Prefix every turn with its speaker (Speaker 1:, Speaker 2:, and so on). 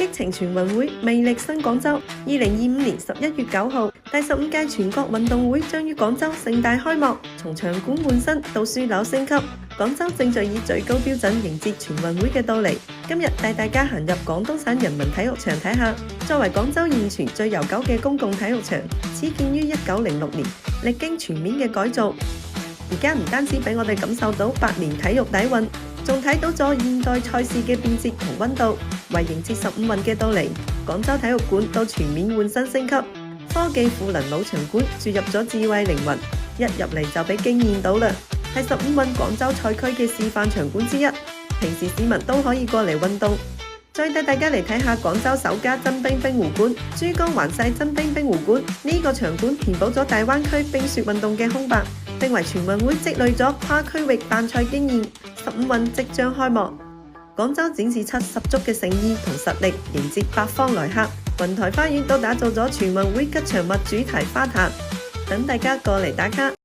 Speaker 1: 激情全運會魅力新廣州，2025年11月9號，第15屆全國運動會將於廣州盛大開幕。從場館換新到樞紐升級，廣州正在以最高標準迎接全運會嘅到嚟。今日帶大家行入廣東省人民體育場睇下。作為廣州現存最悠久嘅公共體育場，始建於1906年，歷經全面嘅改造。而家唔單止俾我哋感受到百年體育底蘊，仲睇到咗現代賽事嘅便捷同溫度。為迎接15運嘅到嚟，廣州體育館都全面換新升級，科技賦能老場館注入咗智慧靈魂，一入嚟就俾驚豔到啦！係15運廣州賽區嘅示範場館之一，平時市民都可以過嚟運動。再帶大家嚟睇下廣州首家真冰冰壺館——珠江環世真冰冰壺館。呢個場館填補咗大灣區冰雪運動嘅空白，並為全運會積累咗跨區域辦賽經驗。15運即將開幕，廣州展示出十足嘅誠意同實力，迎接八方來客。雲台花園都打造咗全運會吉祥物主題花壇，等大家過嚟打卡。